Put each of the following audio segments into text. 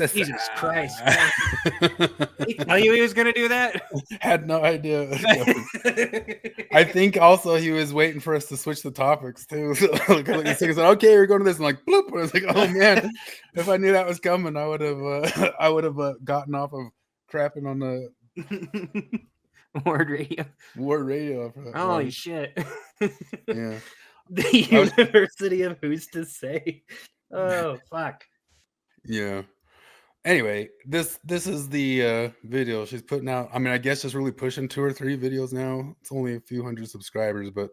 Jesus Christ. He tell you he was going to do that? Had no idea. I think also he was waiting for us to switch the topics too. So like he said, okay, we're going to this. And like, bloop. I was like, oh man, if I knew that was coming, I would have gotten off of crapping on the Word radio. Holy shit. Yeah. The University of Who's to Say. Oh, fuck. Yeah. Anyway, this is the video she's putting out. I mean, I guess just really pushing 2 or 3 videos now. It's only a few hundred subscribers, but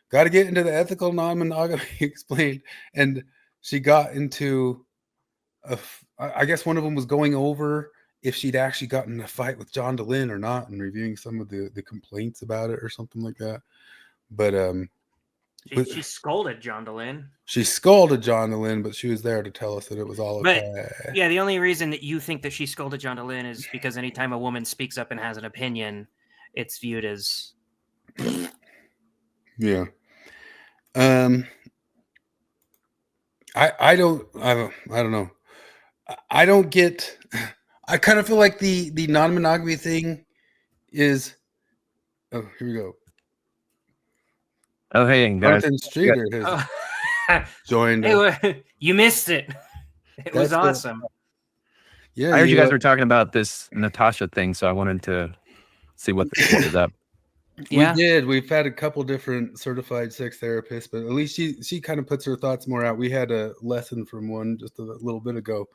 got to get into the ethical non-monogamy explained. And she got into, I guess one of them was going over if she'd actually gotten in a fight with John DeLynn or not, and reviewing some of the complaints about it or something like that. But she scolded John DeLynn. She scolded John DeLynn, but she was there to tell us that it was all okay. But, yeah, the only reason that you think that she scolded John DeLynn is because anytime a woman speaks up and has an opinion, it's viewed as... Yeah. I don't know. I don't get... I kind of feel like the non-monogamy thing is... Oh, here we go. Oh, hey, guys. Jonathan Streeter has joined. Hey, you missed it. It was awesome. Yeah, I heard you guys were talking about this Natasha thing, so I wanted to see what was up. Yeah. We did. We've had a couple different certified sex therapists, but at least she kind of puts her thoughts more out. We had a lesson from one just a little bit ago,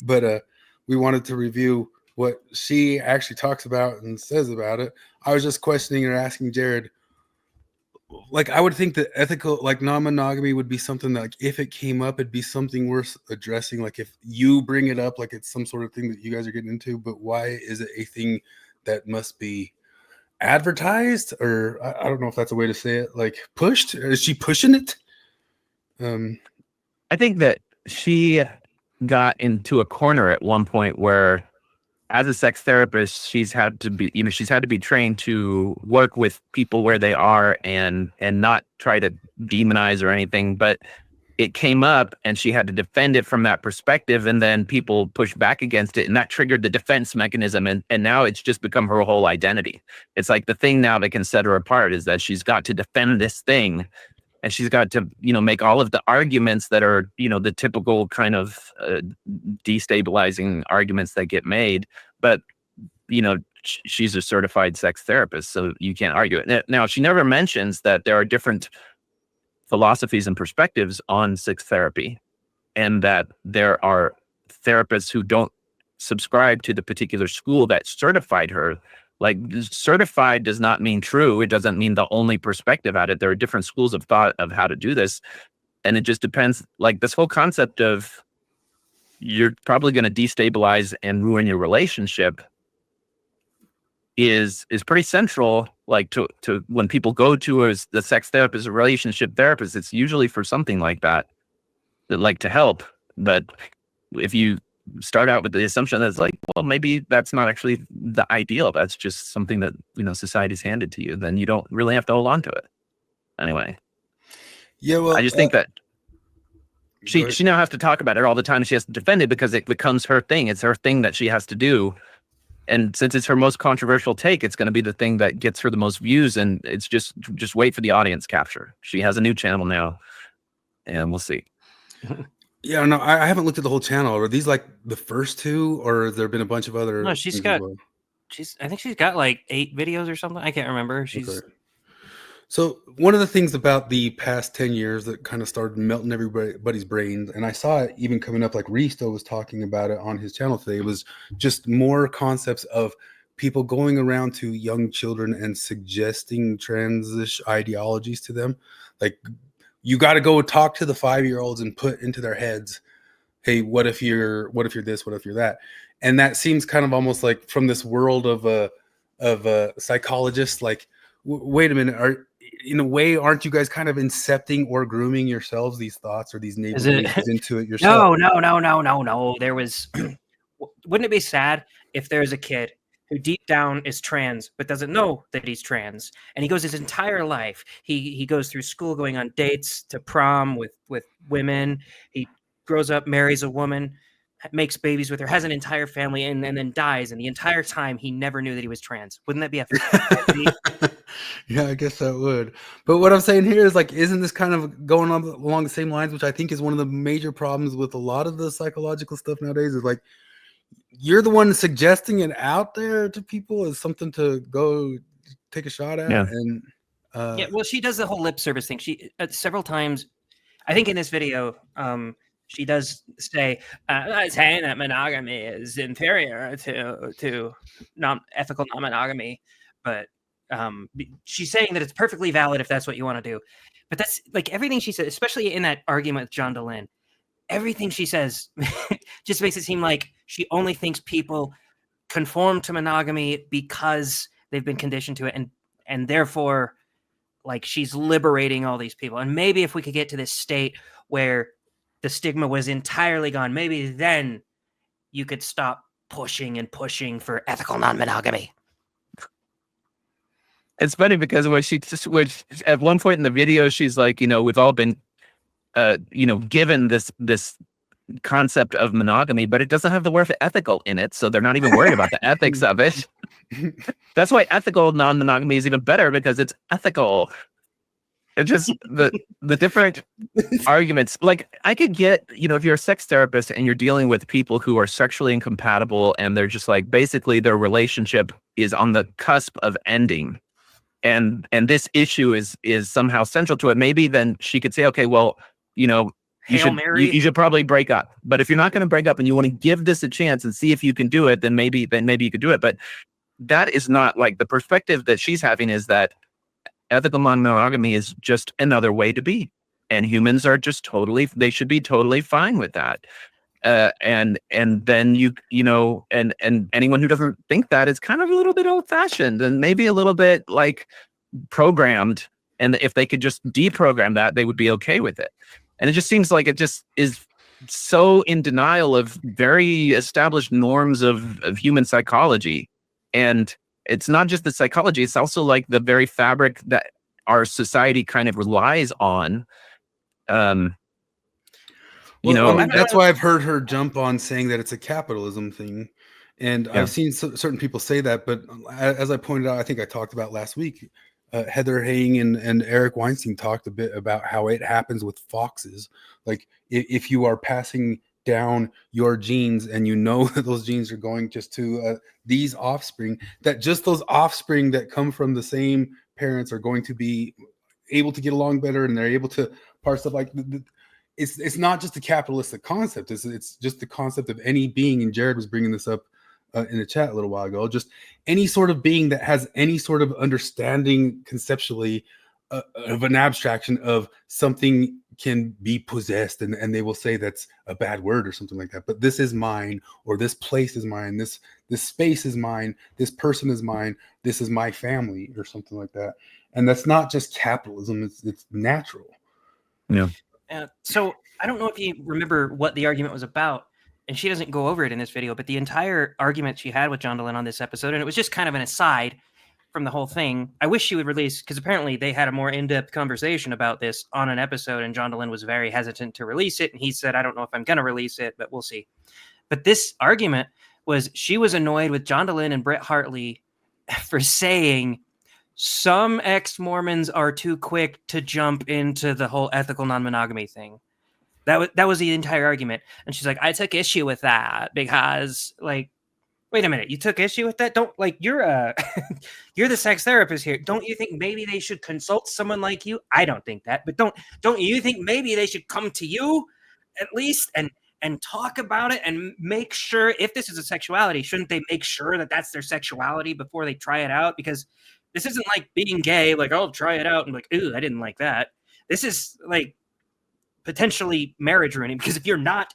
but we wanted to review what she actually talks about and says about it. I was just questioning or asking Jared, like, I would think that ethical, like, non-monogamy would be something that, like, if it came up, it'd be something worth addressing. Like, if you bring it up, like it's some sort of thing that you guys are getting into, but why is it a thing that must be advertised? Or I don't know if that's a way to say it, like pushed. Is she pushing it? I think that she got into a corner at one point where, as a sex therapist, she's had to be trained to work with people where they are and not try to demonize or anything. But it came up and she had to defend it from that perspective, and then people pushed back against it, and that triggered the defense mechanism, and now it's just become her whole identity. It's like the thing now that can set her apart is that she's got to defend this thing, and she's got to, make all of the arguments that are, the typical kind of destabilizing arguments that get made. But, she's a certified sex therapist, so you can't argue it. Now, she never mentions that there are different philosophies and perspectives on sex therapy, and that there are therapists who don't subscribe to the particular school that certified her. Like, certified does not mean true. It doesn't mean the only perspective at it. There are different schools of thought of how to do this. And it just depends. Like, this whole concept of you're probably going to destabilize and ruin your relationship is pretty central. Like, to when people go to the sex therapist, a relationship therapist, it's usually for something like that, like to help. But if you start out with the assumption that's like, well, maybe that's not actually the ideal, that's just something that society's handed to you, then you don't really have to hold on to it anyway. Yeah, well, I just think that she now has to talk about it all the time. She has to defend it because it becomes her thing. It's her thing that she has to do, and since it's her most controversial take, it's going to be the thing that gets her the most views. And it's just wait for the audience capture. She has a new channel now, and we'll see. Yeah, no, I haven't looked at the whole channel. Are these like the first 2, or has there been a bunch of other? No, I think she's got like 8 videos or something. I can't remember. Okay. So one of the things about the past 10 years that kind of started melting everybody's brains, and I saw it even coming up, like Risto was talking about it on his channel today, was just more concepts of people going around to young children and suggesting transish ideologies to them. Like, you got to go talk to the 5-year-olds and put into their heads, hey, what if you're this, what if you're that? And that seems kind of almost like from this world of a psychologist, like, wait a minute, in a way, aren't you guys kind of incepting or grooming yourselves these thoughts or these neighborhoods into it yourself? No. There was, wouldn't it be sad if there's a kid who deep down is trans but doesn't know that he's trans, and he goes his entire life, he goes through school, going on dates to prom with women, he grows up, marries a woman, makes babies with her, has an entire family, and then dies. And the entire time he never knew that he was trans. Wouldn't that be a tragedy? Yeah, I guess that would. But what I'm saying here is like, isn't this kind of going on along the same lines, which I think is one of the major problems with a lot of the psychological stuff nowadays, is like, you're the one suggesting it out there to people as something to go take a shot at. Yeah. And Yeah, well, she does the whole lip service thing. She several times, I think in this video, she does say, "I'm not saying that monogamy is inferior to ethical non-monogamy," but she's saying that it's perfectly valid if that's what you want to do. But that's like everything she said, especially in that argument with John Dehlin. Everything she says just makes it seem like she only thinks people conform to monogamy because they've been conditioned to it, and therefore, like, she's liberating all these people. And maybe if we could get to this state where the stigma was entirely gone, maybe then you could stop pushing and pushing for ethical non-monogamy. It's funny because which at one point in the video, she's like, we've all been, given this concept of monogamy, but it doesn't have the word ethical in it. So they're not even worried about the ethics of it. That's why ethical non-monogamy is even better, because it's ethical. It's just the different arguments. Like, I could get, if you're a sex therapist and you're dealing with people who are sexually incompatible and they're just like, basically their relationship is on the cusp of ending, and this issue is somehow central to it. Maybe then she could say, okay, well, you should probably break up. But if you're not going to break up and you want to give this a chance and see if you can do it, then maybe you could do it. But that is not like the perspective that she's having, is that ethical non-monogamy is just another way to be. And humans are just they should be totally fine with that. And then and anyone who doesn't think that is kind of a little bit old fashioned and maybe a little bit like programmed. And if they could just deprogram that, they would be okay with it. And it just seems like it just is so in denial of very established norms of human psychology. And it's not just the psychology, it's also like the very fabric that our society kind of relies on. I mean, that's why I've heard her jump on saying that it's a capitalism thing. And I've seen certain people say that, but as I pointed out, I think I talked about last week, Heather Haying and Eric Weinstein talked a bit about how it happens with foxes. Like, if you are passing down your genes and that those genes are going just to these offspring, that just those offspring that come from the same parents are going to be able to get along better, and they're able to parse stuff like it's not just a capitalistic concept. It's just the concept of any being, and Jared was bringing this up in the chat a little while ago, just any sort of being that has any sort of understanding conceptually of an abstraction of something can be possessed, and they will say that's a bad word or something like that. But this is mine, or this place is mine, this space is mine, this person is mine, this is my family, or something like that. And that's not just capitalism, it's natural. Yeah. So I don't know if you remember what the argument was about, and she doesn't go over it in this video, but the entire argument she had with John Dehlin on this episode, and it was just kind of an aside from the whole thing. I wish she would release, because apparently they had a more in-depth conversation about this on an episode, and John Dehlin was very hesitant to release it, and he said, I don't know if I'm going to release it, but we'll see. But this argument was, she was annoyed with John Dehlin and Brett Hartley for saying some ex-Mormons are too quick to jump into the whole ethical non-monogamy thing. That was the entire argument. And she's like, I took issue with that because, like, wait a minute, you took issue with that? Don't, like, you're you're the sex therapist here. Don't you think maybe they should consult someone like you? I don't think that, but don't you think maybe they should come to you at least and talk about it and make sure, if this is a sexuality, shouldn't they make sure that that's their sexuality before they try it out? Because this isn't like being gay, like, I'll try it out and like, ooh, I didn't like that. This is like potentially marriage ruining, because if you're not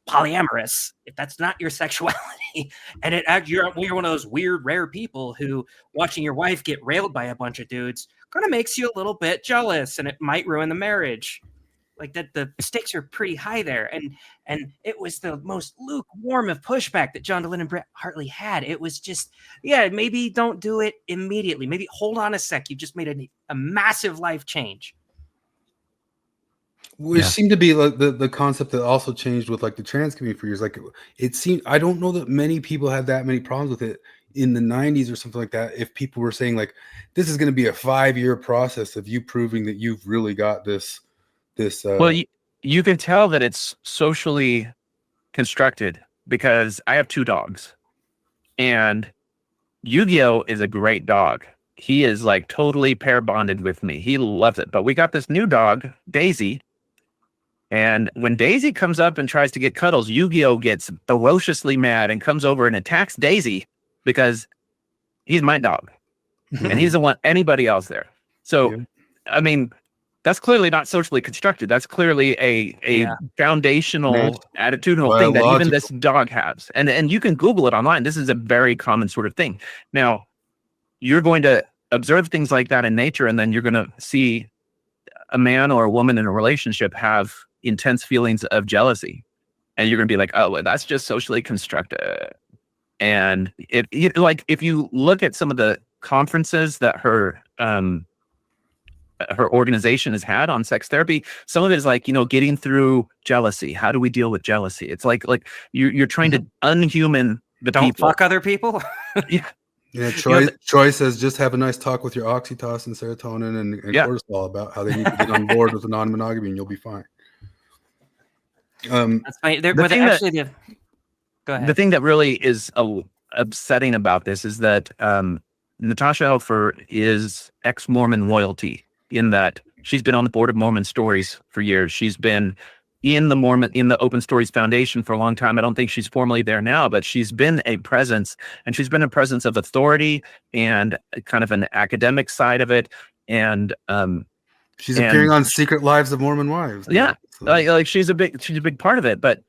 polyamorous, if that's not your sexuality, and you're one of those weird, rare people who watching your wife get railed by a bunch of dudes kind of makes you a little bit jealous, and it might ruin the marriage. Like, that, the stakes are pretty high there, and it was the most lukewarm of pushback that John Dehlin and Brett Hartley had. It was just, maybe don't do it immediately. Maybe hold on a sec. You just made a massive life change. Which seemed to be like the concept that also changed with like the trans community for years. Like it seemed, I don't know that many people had that many problems with it in the 90s or something like that. If people were saying like, this is going to be a 5-year process of you proving that you've really got this. Well, you can tell that it's socially constructed because I have 2 dogs, and Yu-Gi-Oh is a great dog. He is like totally pair bonded with me. He loves it. But we got this new dog, Daisy. And when Daisy comes up and tries to get cuddles, Yu-Gi-Oh gets ferociously mad and comes over and attacks Daisy because he's my dog and he doesn't want anybody else there. So, I mean, that's clearly not socially constructed. That's clearly a foundational attitudinal thing that even this dog has. And you can Google it online. This is a very common sort of thing. Now, you're going to observe things like that in nature, and then you're going to see a man or a woman in a relationship have intense feelings of jealousy. And you're going to be like, oh, well, that's just socially constructed. And it like, if you look at some of the conferences that her organization has had on sex therapy, some of it is like, getting through jealousy. How do we deal with jealousy? It's like you're trying to unhuman the Don't people. fuck other people. Yeah, Troy says just have a nice talk with your oxytocin, serotonin, and cortisol about how they need to get on board with the non-monogamy, and you'll be fine. That's fine. Go ahead. The thing that really is upsetting about this is that Natasha Helfer is ex-Mormon royalty, in that she's been on the board of Mormon Stories for years. She's been in the Open Stories Foundation for a long time. I don't think she's formally there now, but she's been a presence, and she's been a presence of authority and kind of an academic side of it. And she's appearing on Secret Lives of Mormon Wives. Yeah, so. like she's a big part of it, but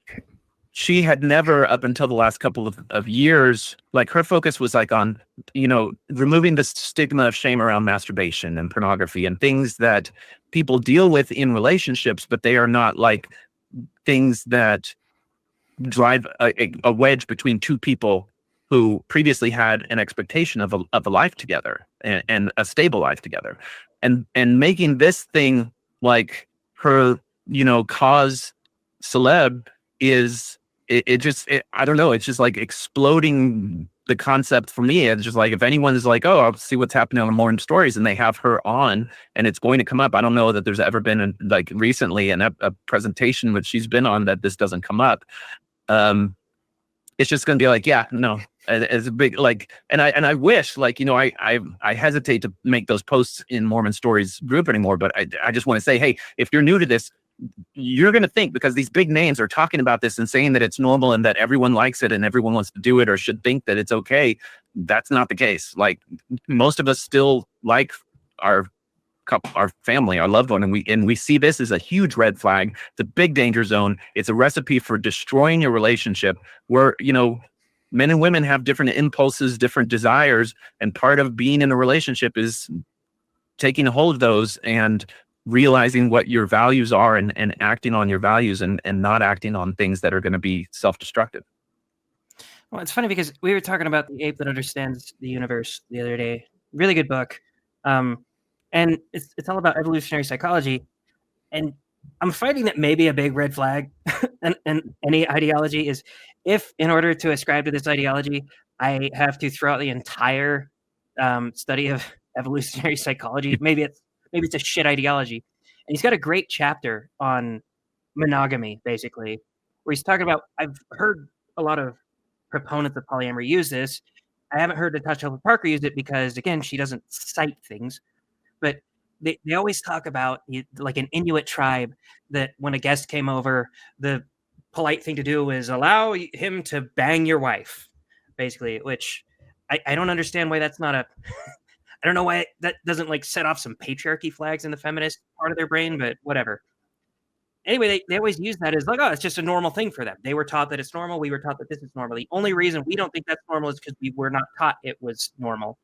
she had never, up until the last couple of years, like her focus was like on, removing the stigma of shame around masturbation and pornography and things that people deal with in relationships, but they are not like things that drive a wedge between two people who previously had an expectation of a life together and a stable life together, and making this thing like her, cause celeb is. I don't know. It's just like exploding the concept for me. It's just like, if anyone is like, oh, I'll see what's happening on Mormon Stories, and they have her on and it's going to come up. I don't know that there's ever been recently a presentation which she's been on that this doesn't come up. It's just going to be like, yeah, no, it's a big, like, and I wish, like, I hesitate to make those posts in Mormon Stories group anymore, but I just want to say, hey, if you're new to this, you're going to think, because these big names are talking about this and saying that it's normal and that everyone likes it and everyone wants to do it or should think that it's okay. That's not the case. Like, most of us still like our family, our loved one, and we see this as a huge red flag. It's a big danger zone. It's a recipe for destroying your relationship, where, men and women have different impulses, different desires, and part of being in a relationship is taking a hold of those and realizing what your values are and acting on your values and not acting on things that are going to be self-destructive. Well, it's funny because we were talking about The Ape That Understands the Universe the other day. Really good book. And it's all about evolutionary psychology. And I'm finding that maybe a big red flag and any ideology is, if in order to ascribe to this ideology, I have to throw out the entire study of evolutionary psychology, maybe it's a shit ideology. And he's got a great chapter on monogamy, basically, where he's talking about, I've heard a lot of proponents of polyamory use this. I haven't heard Natasha Helfer Parker use it because, again, she doesn't cite things. But they always talk about, like, an Inuit tribe, that when a guest came over, the polite thing to do was allow him to bang your wife, basically, which I don't understand why that's not a... I don't know why that doesn't, like, set off some patriarchy flags in the feminist part of their brain, but whatever. Anyway, they always use that as like, oh, it's just a normal thing for them. They were taught that it's normal. We were taught that this is normal. The only reason we don't think that's normal is because we were not taught it was normal.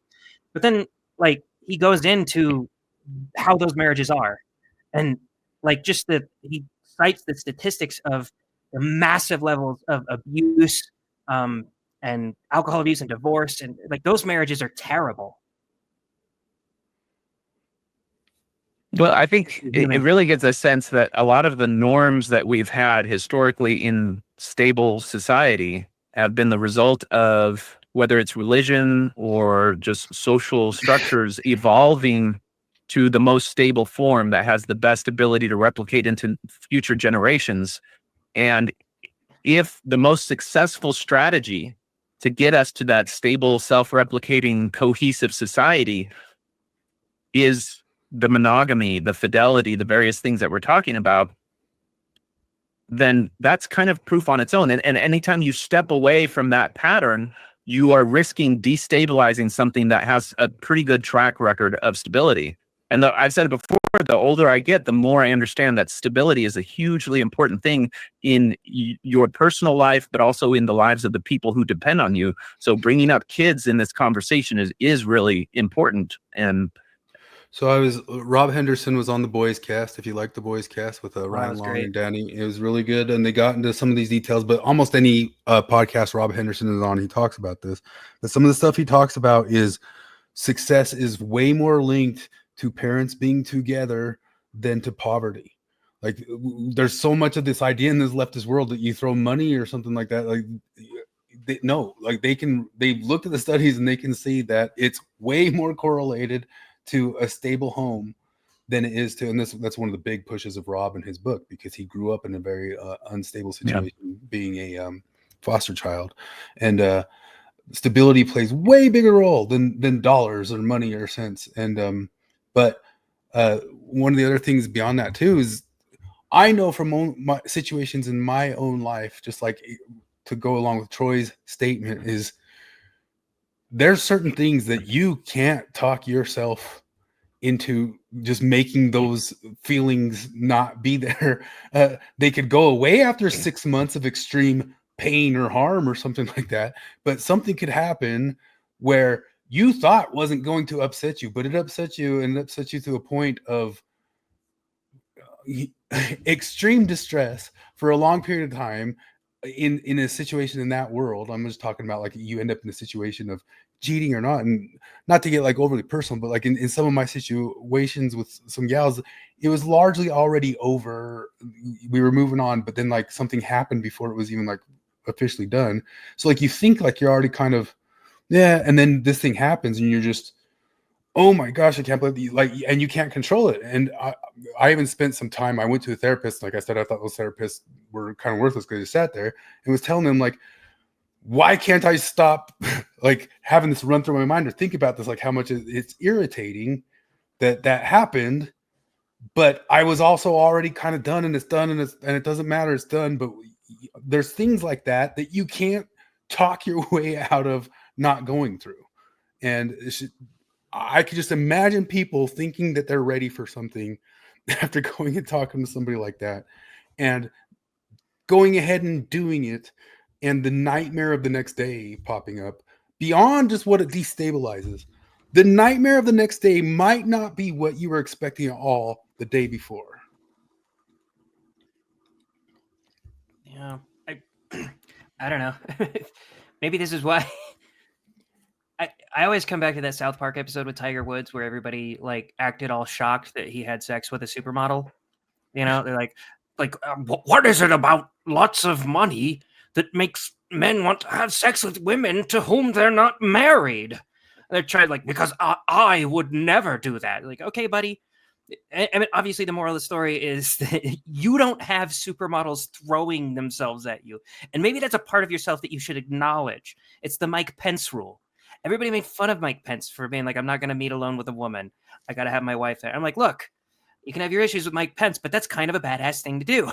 But then, like, he goes into how those marriages are, and like, he cites the statistics of the massive levels of abuse, and alcohol abuse and divorce, and like, those marriages are terrible. Well, I think it really gives a sense that a lot of the norms that we've had historically in stable society have been the result of whether it's religion or just social structures evolving to the most stable form that has the best ability to replicate into future generations. And if the most successful strategy to get us to that stable, self-replicating, cohesive society is the monogamy, the fidelity, the various things that we're talking about, then that's kind of proof on its own. And anytime you step away from that pattern, you are risking destabilizing something that has a pretty good track record of stability. And I've said it before, the older I get, the more I understand that stability is a hugely important thing in your personal life, but also in the lives of the people who depend on you. So bringing up kids in this conversation is really important. And So Rob Henderson was on the Boys Cast. If you like the Boys Cast with Ryan was Long great. and Danny, it was really good. And they got into some of these details, but almost any podcast Rob Henderson is on, he talks about this. But some of the stuff he talks about is success is way more linked to parents being together than to poverty. Like there's so much of this idea in this leftist world that you throw money or something like that. Like they've looked at the studies and they can see that it's way more correlated to a stable home than it is to, and that's one of the big pushes of Rob in his book, because he grew up in a very unstable situation, being a foster child, and stability plays way bigger role than dollars or money or cents. And but one of the other things beyond that too is I know from my situations in my own life, just like to go along with Troy's statement, is there's certain things that you can't talk yourself into just making those feelings not be there. They could go away after 6 months of extreme pain or harm or something like that, but something could happen where you thought wasn't going to upset you, but it upset you, and it upset you to a point of extreme distress for a long period of time in a situation in that world. I'm just talking about like you end up in a situation of cheating or not, and not to get like overly personal, but like in some of my situations with some gals, it was largely already over. We were moving on, but then like something happened before it was even like officially done. So like you think like you're already kind of, yeah, and then this thing happens and you're just, oh my gosh, I can't believe you, like, and you can't control it. And I even spent some time, I went to a therapist. Like I said, I thought those therapists were kind of worthless because they sat there and was telling them like, why can't I stop like having this run through my mind or think about this, like how much it's irritating that happened. But I was also already kind of done, and it's done, and it doesn't matter, it's done. But there's things like that you can't talk your way out of not going through. And I could just imagine people thinking that they're ready for something after going and talking to somebody like that and going ahead and doing it, and the nightmare of the next day popping up beyond just what it destabilizes. The nightmare of the next day might not be what you were expecting at all the day before. Yeah, I don't know. Maybe this is why I always come back to that South Park episode with Tiger Woods where everybody like acted all shocked that he had sex with a supermodel. You know, they're like, what is it about lots of money that makes men want to have sex with women to whom they're not married? And they're trying like, because I would never do that. Like, okay, buddy. I mean, obviously, the moral of the story is that you don't have supermodels throwing themselves at you. And maybe that's a part of yourself that you should acknowledge. It's the Mike Pence rule. Everybody made fun of Mike Pence for being like, I'm not going to meet alone with a woman. I got to have my wife there. I'm like, look, you can have your issues with Mike Pence, but that's kind of a badass thing to do.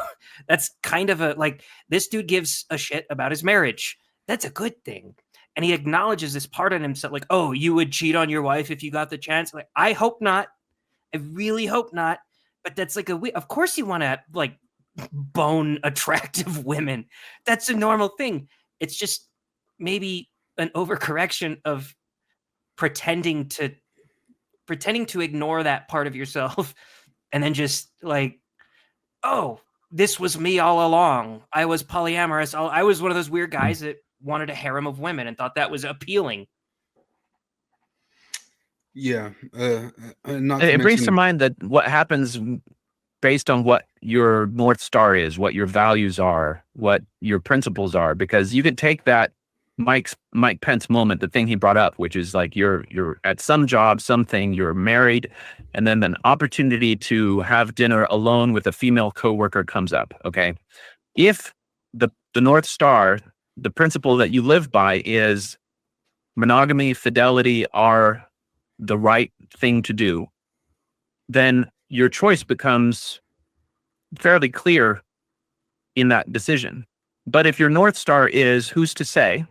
That's kind of a, like, this dude gives a shit about his marriage. That's a good thing. And he acknowledges this part in himself, like, oh, you would cheat on your wife if you got the chance? Like, I hope not. I really hope not. But that's like of course you want to like bone attractive women. That's a normal thing. It's just maybe an overcorrection of pretending to ignore that part of yourself and then just like, oh, this was me all along. I was polyamorous. I was one of those weird guys that wanted a harem of women and thought that was appealing. Yeah. Not to It brings to mention, mind that what happens based on what your North Star is, what your values are, what your principles are, because you could take that Mike Pence moment, the thing he brought up, which is like you're at some job, something, you're married, and then an opportunity to have dinner alone with a female coworker comes up. Okay. If the North Star, the principle that you live by is monogamy, fidelity are the right thing to do, then your choice becomes fairly clear in that decision. But if your North Star is who's to say,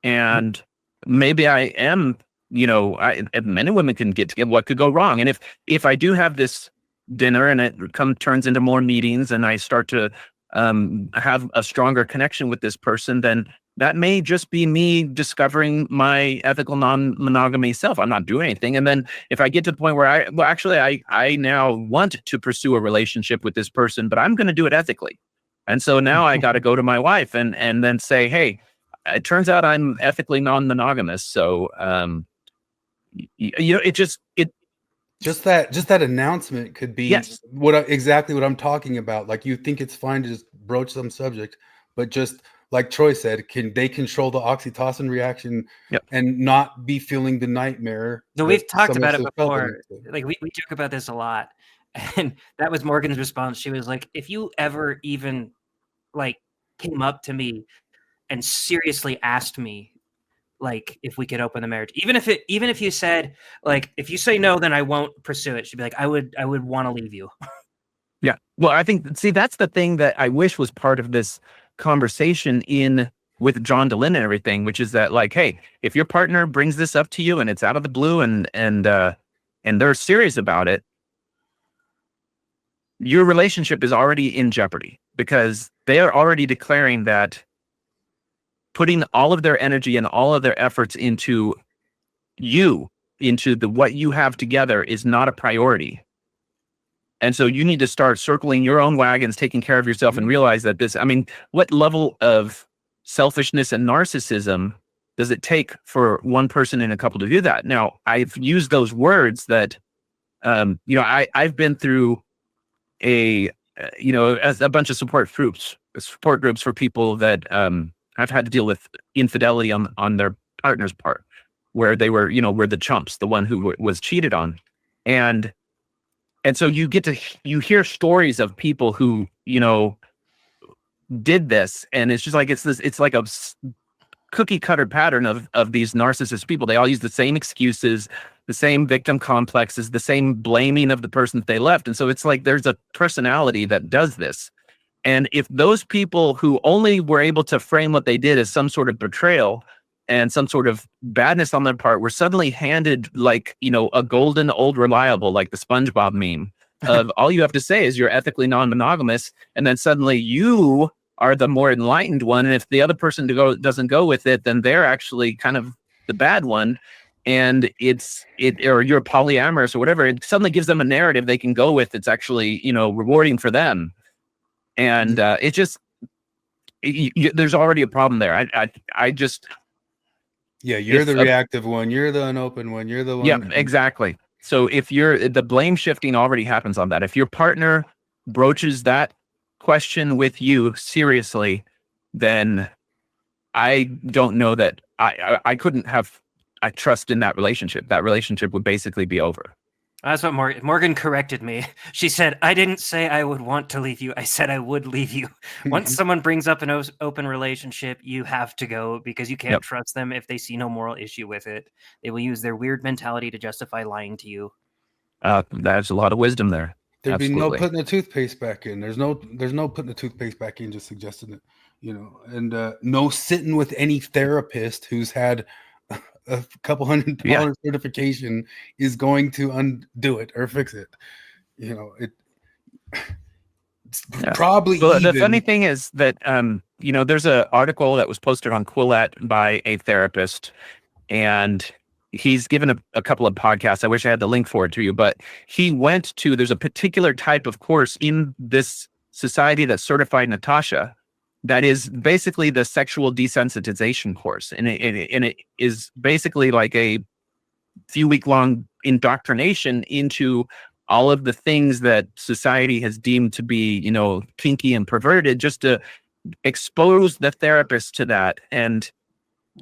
and maybe I am, and men and women can get together, what could go wrong? And if I do have this dinner and it turns into more meetings and I start to have a stronger connection with this person, then that may just be me discovering my ethical non-monogamy self. I'm not doing anything. And then if I get to the point where I now want to pursue a relationship with this person, but I'm going to do it ethically. And so now I got to go to my wife and then say, hey, it turns out I'm ethically non-monogamous. So, it just just that announcement could be yes. exactly what I'm talking about. Like, you think it's fine to just broach some subject, but just like Troy said, can they control the oxytocin reaction Yep. and not be feeling the nightmare? So we've talked some about else it has felt the before. next day? Like we joke about this a lot. And that was Morgan's response. She was like, if you ever even like came up to me and seriously asked me like if we could open the marriage, even if you said like, if you say no, then I won't pursue it, she'd be like, I would want to leave you. Yeah. Well, I think, see, that's the thing that I wish was part of this conversation with John Dehlin and everything, which is that like, hey, if your partner brings this up to you and it's out of the blue and they're serious about it, your relationship is already in jeopardy because they are already declaring that putting all of their energy and all of their efforts into what you have together is not a priority. And so you need to start circling your own wagons, taking care of yourself, and realize that what level of selfishness and narcissism does it take for one person in a couple to do that? Now, I've used those words that, I've been through as a bunch of support groups for people that have had to deal with infidelity on their partner's part, where they were, were the chumps, the one who was cheated on. And so you hear stories of people who, did this. And it's just like, it's like a cookie cutter pattern of these narcissist people. They all use the same excuses, the same victim complexes, the same blaming of the person that they left. And so it's like, there's a personality that does this. And if those people who only were able to frame what they did as some sort of betrayal and some sort of badness on their part were suddenly handed like, a golden old reliable, like the SpongeBob meme of all you have to say is you're ethically non-monogamous. And then suddenly you are the more enlightened one. And if the other person doesn't go with it, then they're actually kind of the bad one. And or you're polyamorous or whatever. It suddenly gives them a narrative they can go with. It's actually, rewarding for them. And there's already a problem there. I just, Yeah, you're the reactive one. You're the unopened one. You're the one. Yeah, exactly. So if the blame shifting already happens on that. If your partner broaches that question with you seriously, then I don't know that I couldn't have trust in that relationship. That relationship would basically be over. That's what Morgan corrected me. She said, I didn't say I would want to leave you. I said I would leave you. Once someone brings up an open relationship, you have to go because you can't trust them if they see no moral issue with it. They will use their weird mentality to justify lying to you. There's a lot of wisdom there. There'd be no putting the toothpaste back in. There's no putting the toothpaste back in, just suggesting it, and no sitting with any therapist who's had a couple $100 certification is going to undo it or fix it. Probably. Well, the funny thing is that there's an article that was posted on Quillette by a therapist, and he's given a couple of podcasts. I wish I had the link for it to you, but there's a particular type of course in this society that certified Natasha that is basically the sexual desensitization course. And it is basically like a few week long indoctrination into all of the things that society has deemed to be, kinky and perverted, just to expose the therapist to that. And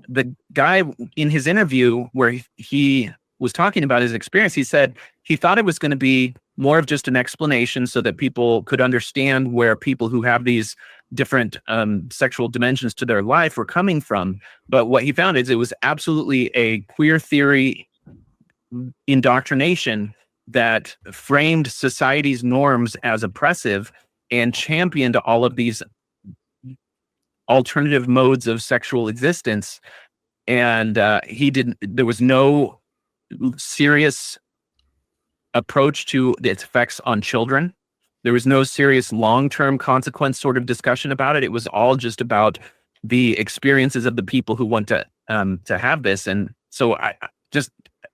the guy in his interview where he was talking about his experience, he said he thought it was going to be more of just an explanation so that people could understand where people who have these different sexual dimensions to their life were coming from. But what he found is it was absolutely a queer theory indoctrination that framed society's norms as oppressive and championed all of these alternative modes of sexual existence. And there was no serious approach to its effects on children. There was no serious long-term consequence sort of discussion about it. It was all just about the experiences of the people who want to have this. And so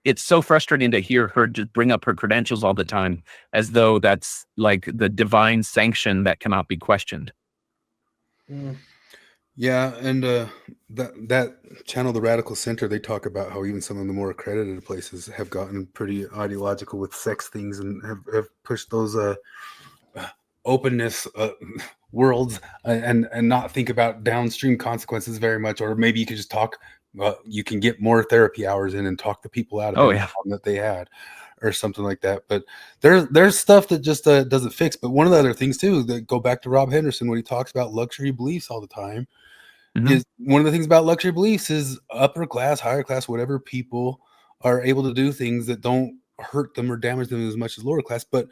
it's so frustrating to hear her just bring up her credentials all the time as though that's like the divine sanction that cannot be questioned. Yeah, and that channel, the Radical Center, they talk about how even some of the more accredited places have gotten pretty ideological with sex things and have pushed those openness worlds and not think about downstream consequences very much. Or maybe you could just talk. You can get more therapy hours in and talk the people out of the problem that they had, or something like that. But there's stuff that just doesn't fix. But one of the other things too that go back to Rob Henderson when he talks about luxury beliefs all the time. Is one of the things about luxury beliefs is upper class, higher class, whatever people are able to do things that don't hurt them or damage them as much as lower class. But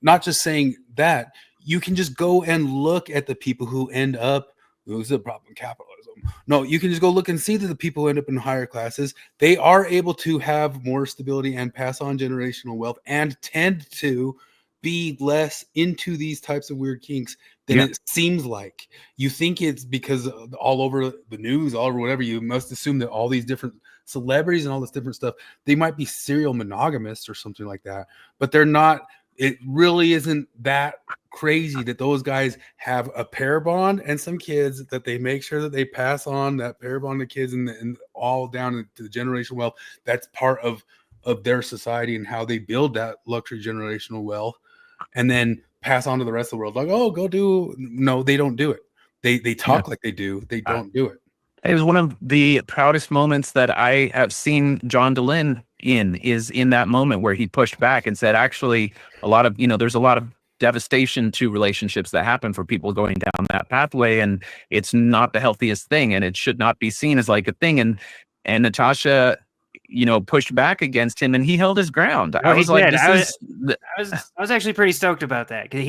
not just saying that, you can just go and look at the people who end up, this is a problem in capitalism. No, you can just go look and see that the people who end up in higher classes, they are able to have more stability and pass on generational wealth and tend to be less into these types of weird kinks than it seems like. You think it's because all over the news, all over whatever, you must assume that all these different celebrities and all this different stuff, they might be serial monogamists or something like that, but they're not. It really isn't that crazy that those guys have a pair bond and some kids that they make sure that they pass on that pair bond to kids and all down into the generational wealth. That's part of their society and how they build that luxury generational wealth, and then pass on to the rest of the world. Like, oh, go do. No, they don't do it. They talk like they do. They don't do it. It was one of the proudest moments that I have seen John DeLynn is in that moment where he pushed back and said, actually, there's a lot of devastation to relationships that happen for people going down that pathway. And it's not the healthiest thing. And it should not be seen as like a thing. And Natasha, pushed back against him and he held his ground. I was like, I was actually pretty stoked about that. Cause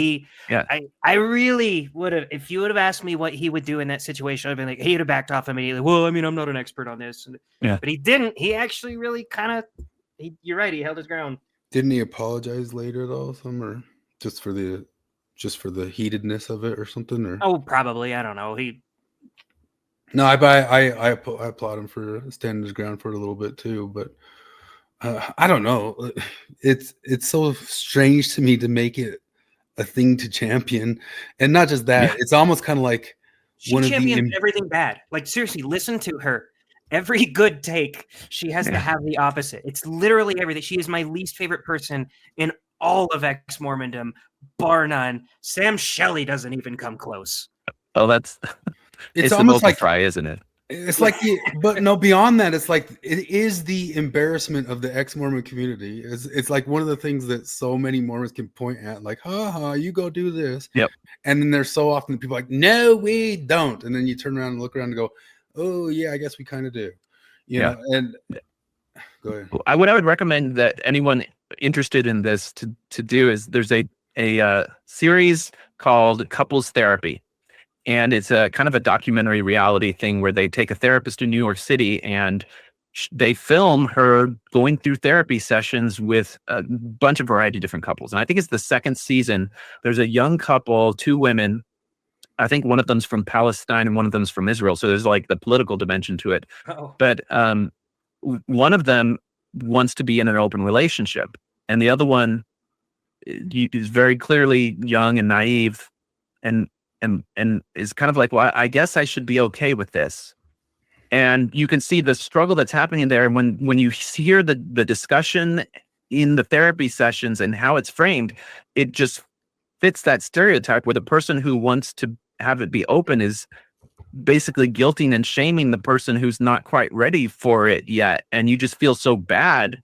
I really would have, if you would have asked me what he would do in that situation, I'd been like, he'd have backed off immediately. Well, I mean, I'm not an expert on this. But he didn't. He actually really you're right. He held his ground. Didn't he apologize later though? Or just for the heatedness of it or something? Or oh, probably. I don't know. No, I applaud him for standing his ground for it a little bit too, but I don't know. It's so strange to me to make it a thing to champion, and not just that. It's almost kind of like she champions everything bad. Like seriously, listen to her. Every good take, she has to have the opposite. It's literally everything. She is my least favorite person in all of ex-Mormondom, bar none. Sam Shelley doesn't even come close. Oh, that's. It's almost like fry, isn't it? It's like, but no, beyond that, it's like it is the embarrassment of the ex-Mormon community. It's like one of the things that so many Mormons can point at, like, you go do this. Yep. And then there's so often people like, no, we don't. And then you turn around and look around and go, oh yeah, I guess we kind of do. You know, and go ahead. What I would recommend that anyone interested in this to do is there's a series called Couples Therapy. And it's a kind of a documentary reality thing where they take a therapist in New York City and they film her going through therapy sessions with a bunch of variety of different couples. And I think it's the second season. There's a young couple, two women. I think one of them's from Palestine and one of them's from Israel. So there's like the political dimension to it. Uh-oh. But one of them wants to be in an open relationship. And the other one is very clearly young and naive and is kind of like, well, I guess I should be okay with this. And you can see the struggle that's happening there. When you hear the discussion in the therapy sessions and how it's framed, it just fits that stereotype where the person who wants to have it be open is basically guilting and shaming the person who's not quite ready for it yet. And you just feel so bad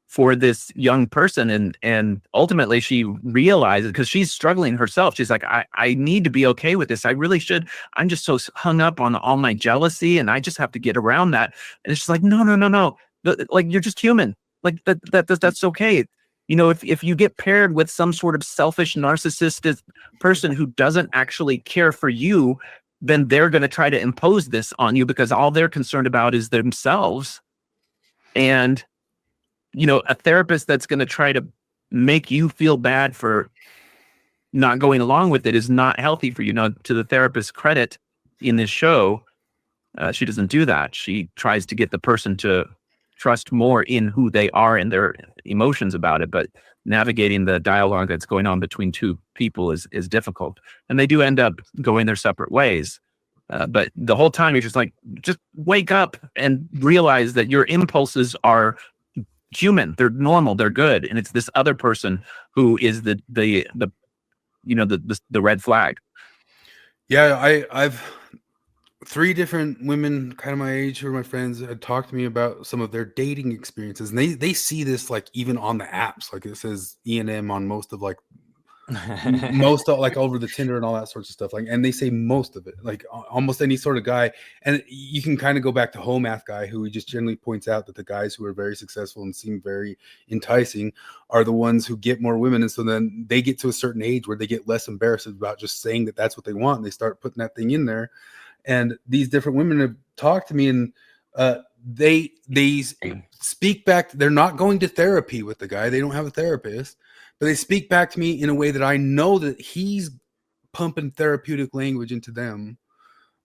for this young person. And ultimately she realizes, because she's struggling herself, she's like, I need to be okay with this. I really should. I'm just so hung up on all my jealousy and I just have to get around that. And it's just like, no. Like, you're just human. Like that's okay. If you get paired with some sort of selfish narcissistic person who doesn't actually care for you, then they're going to try to impose this on you because all they're concerned about is themselves. And, a therapist that's going to try to make you feel bad for not going along with it is not healthy for you. Now, to the therapist's credit in this show, she doesn't do that. She tries to get the person to trust more in who they are and their emotions about it. But navigating the dialogue that's going on between two people is difficult. And they do end up going their separate ways. But the whole time you're just like, just wake up and realize that your impulses are human. They're normal. They're good. And it's this other person who is the red flag. Yeah, I've 3 different women kind of my age who are my friends had talked to me about some of their dating experiences, and they see this like even on the apps, like it says E&M on most of like most of, like over the Tinder and all that sorts of stuff, like, and they say most of it, like almost any sort of guy. And you can kind of go back to Home Math Guy, who he just generally points out that the guys who are very successful and seem very enticing are the ones who get more women. And so then they get to a certain age where they get less embarrassed about just saying that that's what they want, and they start putting that thing in there. And these different women have talked to me, and they speak back. They're not going to therapy with the guy. They don't have a therapist, but they speak back to me in a way that I know that he's pumping therapeutic language into them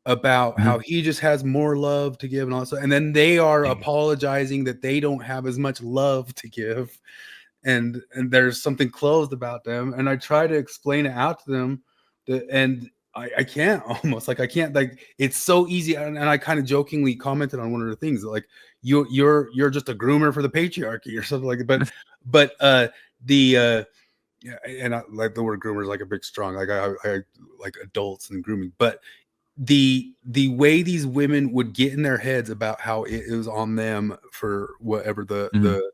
about how he just has more love to give and all that. And then they are apologizing that they don't have as much love to give. And there's something closed about them. And I try to explain it out to them and I can't almost like, I can't, like, it's so easy. And I kind of jokingly commented on one of the things like you're just a groomer for the patriarchy or something like that. But yeah, and I like the word groomer is like a big strong, like I like adults and grooming, but the way these women would get in their heads about how it was on them for whatever the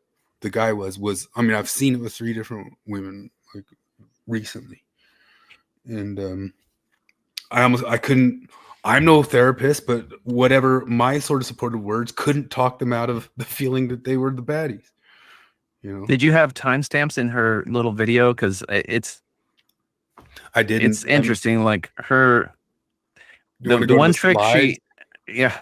guy was, I mean, I've seen it with 3 different women like recently. And I couldn't, I'm no therapist, but whatever my sort of supportive words couldn't talk them out of the feeling that they were the baddies. Did you have timestamps in her little video? Because I didn't. It's interesting. Like her, the one trick she,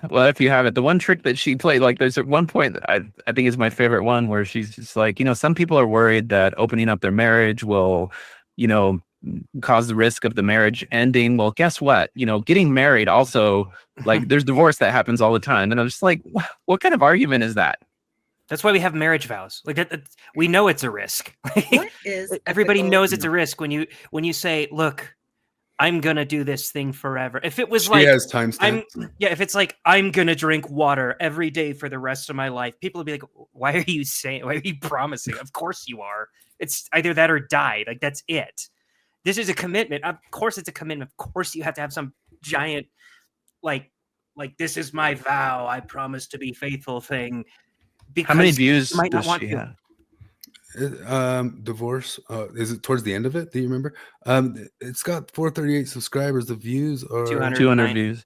well, if you have it, the one trick that she played, like there's at one point that I think is my favorite one where she's just like, some people are worried that opening up their marriage will, cause the risk of the marriage ending. Well, guess what? Getting married also, like there's divorce that happens all the time. And I'm just like, what kind of argument is that? That's why we have marriage vows. Like we know it's a risk. What is Everybody ethical? knows it's a risk when you say, "Look, I'm gonna do this thing forever." If it was she like, has timestamps. if it's like I'm gonna drink water every day for the rest of my life, people would be like, "Why are you promising?" Of course you are. It's either that or die. Like that's it. This is a commitment. Of course, it's a commitment. Of course, you have to have some giant, like this is my vow. I promise to be faithful thing. Because how many views might not does want she to. have? Divorce. Is it towards the end of it? Do you remember? It's got 438 subscribers. The views are 200 views.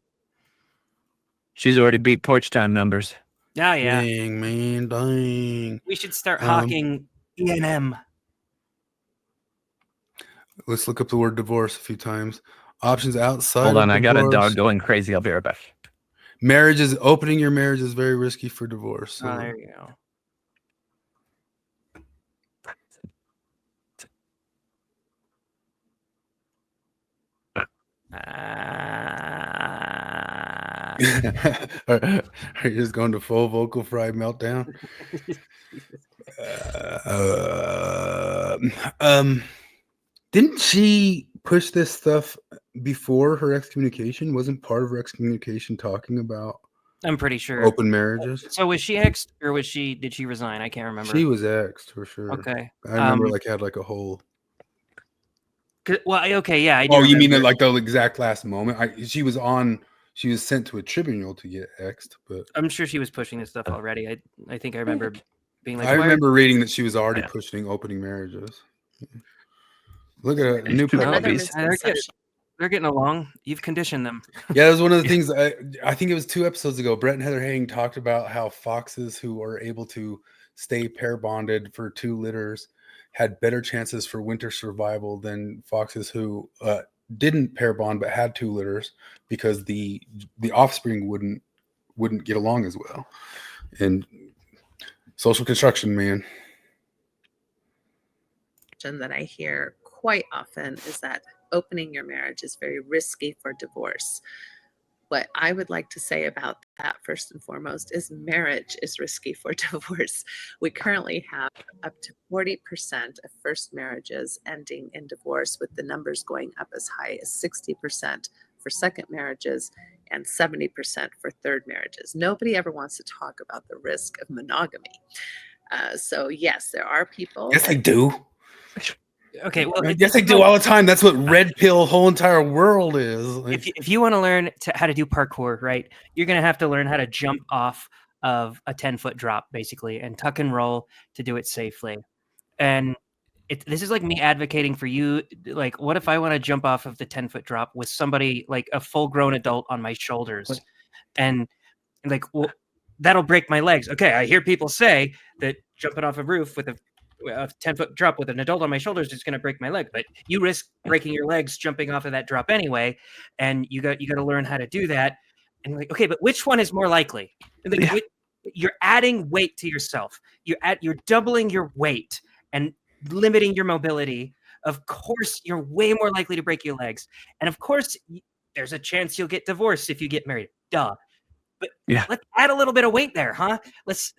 She's already beat PorchTime numbers. Yeah. Dang, man, dang. We should start hawking E&M. Let's look up the word divorce a few times. Options outside. Hold on, I got a divorce. dog going crazy. I'll be right back. Opening your marriage is very risky for divorce. So. Oh, there you go. Are you just going to full vocal fry meltdown? Didn't she push this stuff before her excommunication? Wasn't part of her excommunication talking about I'm pretty sure. Open marriages. So was she exed or did she resign? I can't remember. She was exed for sure. Okay. I remember like had like a whole. Well, okay, yeah. I do Oh, you mean remember. like the exact last moment? She was sent to a tribunal to get exed, but I'm sure she was pushing this stuff already. I think I remember being like, I remember reading that she was already pushing opening marriages. Look at a new puppies. They're getting along. You've conditioned them. Yeah, that was one of the things. I think it was 2 episodes ago. Brett and Heather Hang talked about how foxes who are able to stay pair bonded for 2 litters had better chances for winter survival than foxes who didn't pair bond but had 2 litters, because the offspring wouldn't get along as well. And social construction, man. That I hear quite often is that opening your marriage is very risky for divorce. What I would like to say about that, first and foremost, is marriage is risky for divorce. We currently have up to 40% of first marriages ending in divorce, with the numbers going up as high as 60% for second marriages and 70% for third marriages. Nobody ever wants to talk about the risk of monogamy. So yes, there are people. Yes, I do. Okay, well, yes, I do all the time. That's what red pill whole entire world is. If you want to learn how to do parkour, right, you're going to have to learn how to jump off of a 10-foot drop, basically, and tuck and roll to do it safely. And this is like me advocating for you. Like, what if I want to jump off of the 10-foot drop with somebody like a full-grown adult on my shoulders, and like, well, that'll break my legs. Okay, I hear people say that jumping off a roof with a 10-foot drop with an adult on my shoulders is going to break my leg, but you risk breaking your legs jumping off of that drop anyway, and you got to learn how to do that. And like, okay, but which one is more likely? Like, you're adding weight to yourself. You're doubling your weight and limiting your mobility. Of course, you're way more likely to break your legs, and of course, there's a chance you'll get divorced if you get married. Duh. But let's add a little bit of weight there, huh? Let's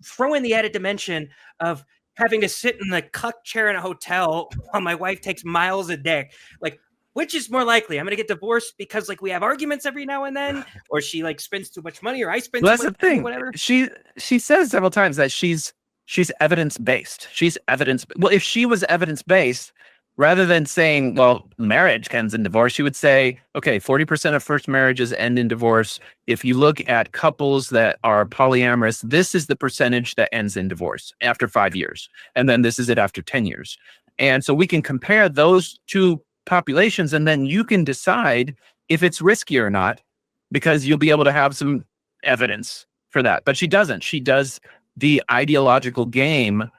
throw in the added dimension of having to sit in the cuck chair in a hotel while my wife takes miles a day. Like, which is more likely? I'm going to get divorced because like we have arguments every now and then, or she like spends too much money, or I spend too much money, whatever. She says several times that she's evidence-based. Well, if she was evidence-based, rather than saying, well, marriage ends in divorce, she would say, okay, 40% of first marriages end in divorce. If you look at couples that are polyamorous, this is the percentage that ends in divorce after 5 years. And then this is it after 10 years. And so we can compare those 2 populations, and then you can decide if it's risky or not, because you'll be able to have some evidence for that. But she doesn't. She does the ideological game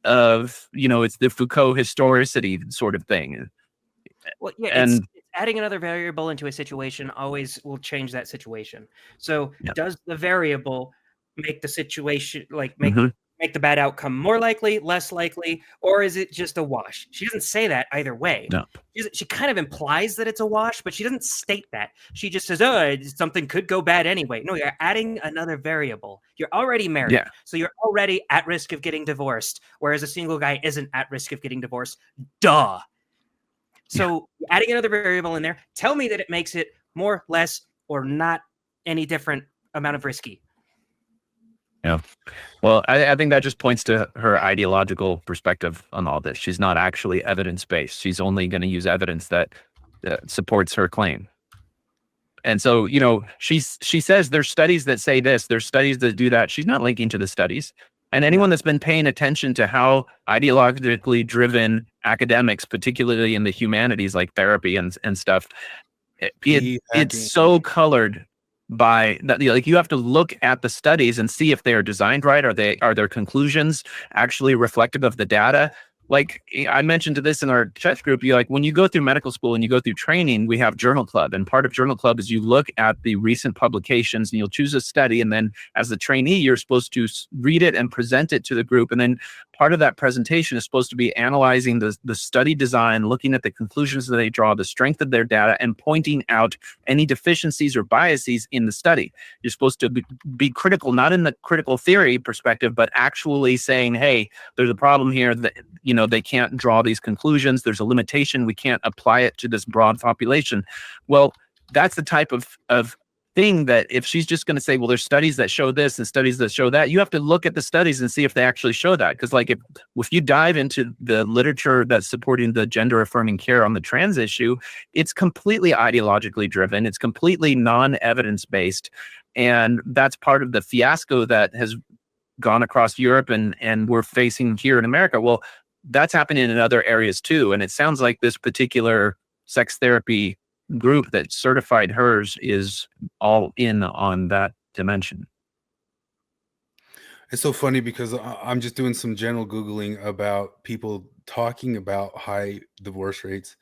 of, it's the Foucault historicity sort of thing. Well, yeah, it's adding another variable into a situation always will change that situation. So does the variable make the situation, like make the bad outcome more likely, less likely, or is it just a wash? She doesn't say that either way. No. She kind of implies that it's a wash, but she doesn't state that. She just says, oh, something could go bad anyway. No, you're adding another variable. You're already married, so you're already at risk of getting divorced, whereas a single guy isn't at risk of getting divorced. Duh. So adding another variable in there, tell me that it makes it more, less, or not any different amount of risky. Yeah. Well, I think that just points to her ideological perspective on all this. She's not actually evidence-based. She's only going to use evidence that supports her claim. And so, she says there's studies that say this, there's studies that do that. She's not linking to the studies. And anyone that's been paying attention to how ideologically driven academics, particularly in the humanities like therapy and stuff, it's so colored by that. Like, you have to look at the studies and see if they are designed right. Are their conclusions actually reflective of the data? Like I mentioned to this in our chat group, when you go through medical school and you go through training, we have journal club, and part of journal club is you look at the recent publications and you'll choose a study, and then as a trainee, you're supposed to read it and present it to the group, and then part of that presentation is supposed to be analyzing the study design, looking at the conclusions that they draw, the strength of their data, and pointing out any deficiencies or biases in the study. You're supposed to be critical, not in the critical theory perspective, but actually saying, hey, there's a problem here that, they can't draw these conclusions. There's a limitation. We can't apply it to this broad population. Well, that's the type of thing that if she's just going to say, well, there's studies that show this and studies that show that, you have to look at the studies and see if they actually show that. Because like if you dive into the literature that's supporting the gender affirming care on the trans issue, it's completely ideologically driven. It's completely non-evidence based. And that's part of the fiasco that has gone across Europe and we're facing here in America. Well, that's happening in other areas too. And it sounds like this particular sex therapy group that certified hers is all in on that dimension. It's so funny because I'm just doing some general Googling about people talking about high divorce rates.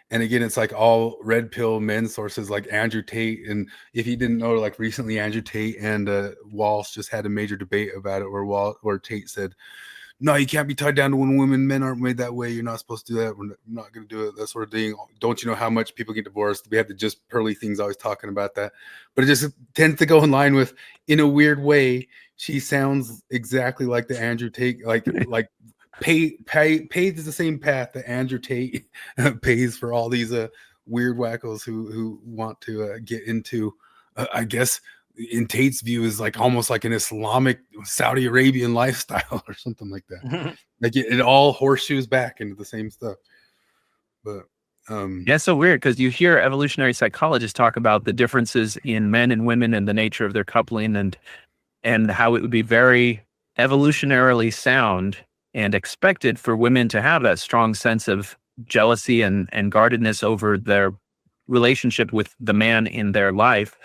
And again, it's like all red pill men sources like Andrew Tate. And if you didn't know, like recently Andrew Tate and Walsh just had a major debate about it where Tate said, no, you can't be tied down to one woman. Men aren't made that way. You're not supposed to do that. We're not going to do it. That sort of thing. Don't you know how much people get divorced? We have the just pearly things always talking about that. But it just tends to go in line with, in a weird way, she sounds exactly like the Andrew Tate, like pays the same path that Andrew Tate pays for all these weird wackos who want to get into, I guess, in Tate's view, is like almost like an Islamic Saudi Arabian lifestyle or something like that. Like it all horseshoes back into the same stuff. But yeah, it's so weird because you hear evolutionary psychologists talk about the differences in men and women and the nature of their coupling and how it would be very evolutionarily sound and expected for women to have that strong sense of jealousy and guardedness over their relationship with the man in their life.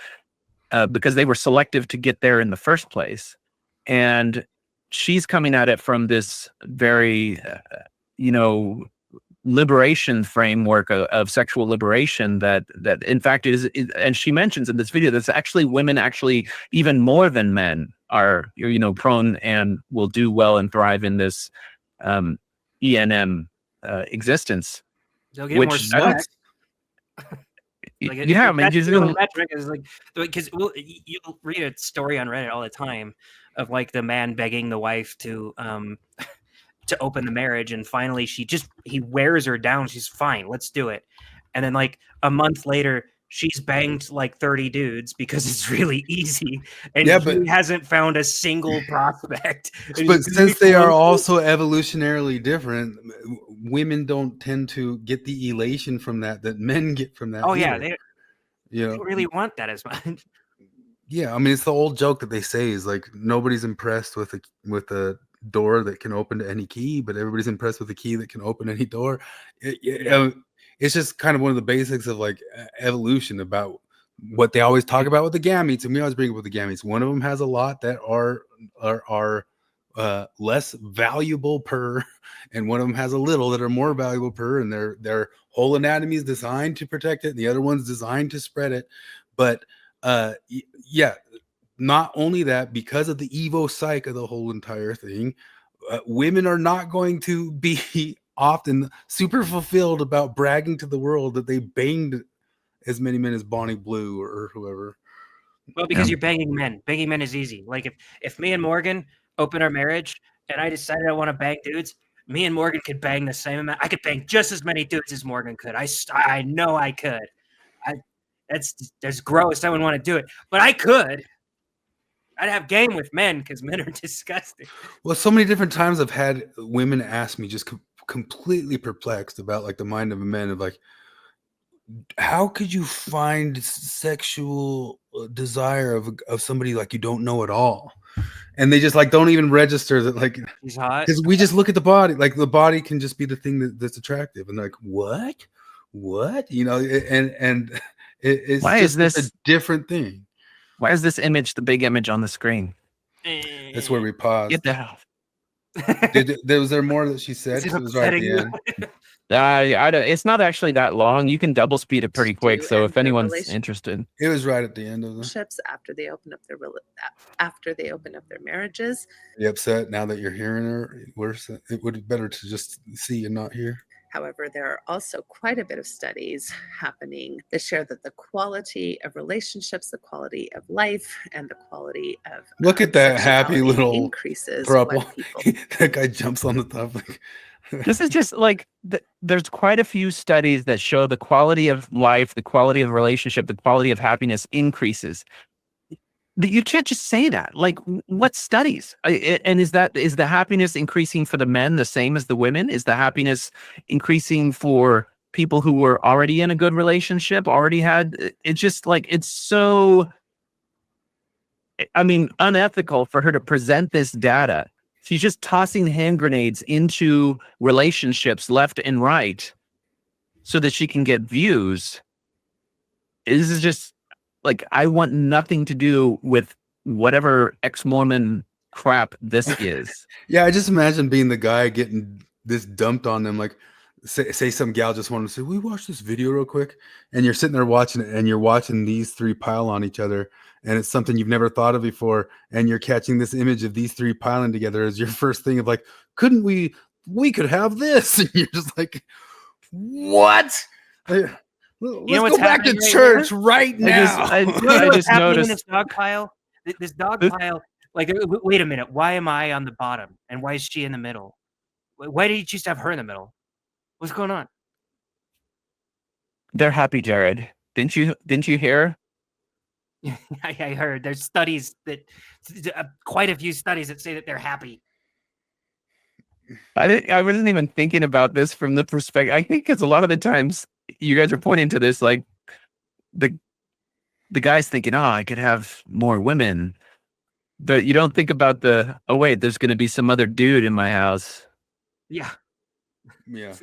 Because they were selective to get there in the first place. And she's coming at it from this very, liberation framework of sexual liberation that in fact is, and she mentions in this video, that's actually women actually even more than men are, prone and will do well and thrive in this ENM existence. They'll get more sex. Like, yeah, I mean, metric is like, because you read a story on Reddit all the time of like the man begging the wife to open the marriage, and finally he wears her down. She's fine, let's do it. And then like a month later, she's banged like 30 dudes because it's really easy, and he hasn't found a single prospect. But since they are also evolutionarily different, women don't tend to get the elation from that men get from that. Oh yeah, they don't really want that as much. Yeah, I mean, it's the old joke that they say is like nobody's impressed with a door that can open to any key, but everybody's impressed with a key that can open any door. It's just kind of one of the basics of like evolution about what they always talk about with the gametes, and we always bring up with the gametes. One of them has a lot that are less valuable per, and one of them has a little that are more valuable per, and their whole anatomy is designed to protect it, and the other one's designed to spread it. But yeah, not only that, because of the Evo psych of the whole entire thing, women are not going to be often super fulfilled about bragging to the world that they banged as many men as Bonnie Blue or whoever. Well, because you're banging men. Banging men is easy. Like if me and Morgan open our marriage and I decided I want to bang dudes, me and Morgan could bang the same amount. I could bang just as many dudes as Morgan could. I know I could. That's gross. I wouldn't want to do it, but I could. I'd have game with men because men are disgusting. Well, so many different times I've had women ask me, just completely perplexed about like the mind of a man, of like, how could you find sexual desire of somebody like you don't know at all? And they just like don't even register that like he's hot, because we just look at the body. Like the body can just be the thing that's attractive, and like what, and it's why is this a different thing? Why is this image the big image on the screen? That's where we paused. Get the hell. Was there more that she said? It was right at the end. It's not actually that long. You can double speed it pretty quick. So if anyone's interested, it was right at the end of the relationships after they open up their marriages. Are you upset now that you're hearing her? It would be better to just see and not hear. However, there are also quite a bit of studies happening that share that the quality of relationships, the quality of life, and the quality of look at that happy little increases. That guy jumps on the top. Like, This is just like there's quite a few studies that show the quality of life, the quality of relationship, the quality of happiness increases. You can't just say that. Like, what studies? And is the happiness increasing for the men the same as the women? Is the happiness increasing for people who were already in a good relationship, already had? It's just like it's so. I mean, unethical for her to present this data. She's just tossing hand grenades into relationships left and right so that she can get views. This is just like, I want nothing to do with whatever ex-Mormon crap this is. Yeah, I just imagine being the guy getting this dumped on them. Like, say some gal just wanted to say, "We watch this video real quick," and you're sitting there watching it, and you're watching these three pile on each other, and it's something you've never thought of before, and you're catching this image of these three piling together as your first thing of like, "Couldn't we? We could have this," and you're just like, "What?" Let's what's go back to happening right church right now. I You know what's just happening in noticed this dog pile? This dog pile. Like, wait a minute. Why am I on the bottom, and why is she in the middle? Why did you choose to have her in the middle? What's going on? they're happy, Jared. Didn't you hear? I heard there's studies that quite a few studies that say that they're happy. I wasn't even thinking about this from the perspective. I think because a lot of the times you guys are pointing to this, like the guy's thinking, "Oh, I could have more women." But you don't think about oh wait, there's going to be some other dude in my house. Yeah. Yeah.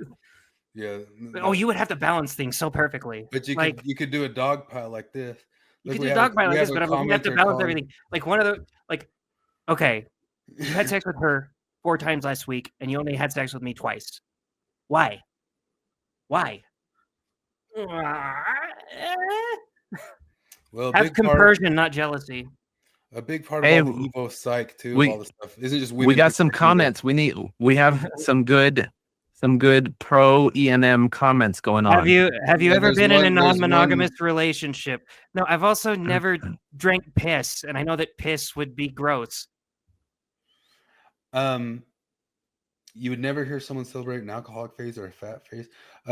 Yeah. Oh, you would have to balance things so perfectly. But like you could do a dog pile like this. you Like could we do a have dog pile we like this, have but a I'm like, you have to commenter balance called- everything. Like one of the okay, you had sex with her 4 times last week, and you only had sex with me twice. Why? Why? Well, Have compersion, not jealousy. a big part Hey, of all the Evo psych too, we- of all this stuff isn't just women. We got some protecting their- comments. We have some good pro ENM comments going on. Have you Yeah, ever there's been in a one- there's non-monogamous relationship? No, I've also never drank piss, and I know that piss would be gross. You would never hear someone celebrate an alcoholic phase or a fat phase.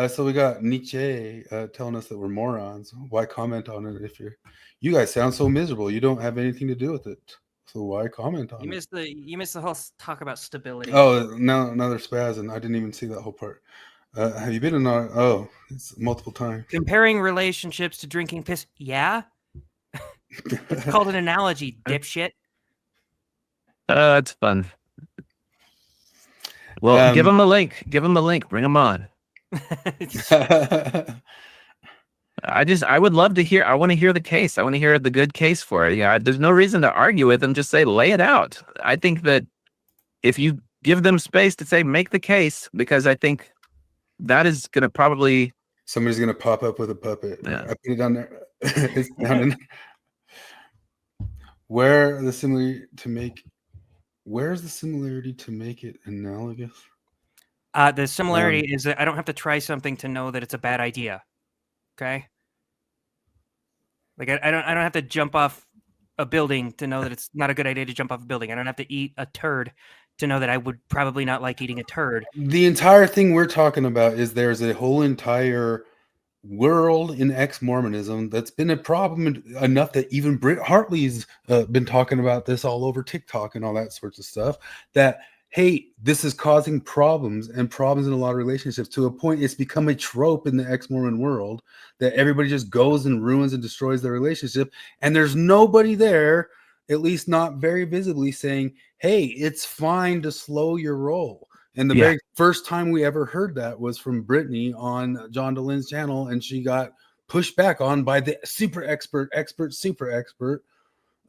So we got Nietzsche telling us that we're morons. Why comment on it if you guys sound so miserable? You don't have anything to do with it. So why comment on it? You missed the whole talk about stability. Oh, now they're spazzing. I didn't even see that whole part. Have you been in our? Oh, it's multiple times. Comparing relationships to drinking piss. Yeah, it's called an analogy, dipshit. It's fun. Well, give them a link. Give them a link. Bring them on. I would love to hear. I want to hear the case. I want to hear the good case for it. Yeah, there's no reason to argue with them. Just say, lay it out. I think that if you give them space to say, make the case, because I think that is going to probably. Somebody's gonna pop up with a puppet. Yeah. I put it down there. It's down in. Where's the similarity to make it analogous? The similarity is that I don't have to try something to know that it's a bad idea. Okay. Like I don't have to jump off a building to know that it's not a good idea to jump off a building. I don't have to eat a turd to know that I would probably not like eating a turd. The entire thing we're talking about is there's a whole entire world in ex-Mormonism that's been a problem enough that even Britt Hartley's been talking about this all over TikTok and all that sorts of stuff, that hey, this is causing problems in a lot of relationships to a point it's become a trope in the ex-Mormon world that everybody just goes and ruins and destroys their relationship, and there's nobody there, at least not very visibly, saying, hey, it's fine to slow your roll. And the very first time we ever heard that was from Brittany on John DeLynne's channel, and she got pushed back on by the super expert.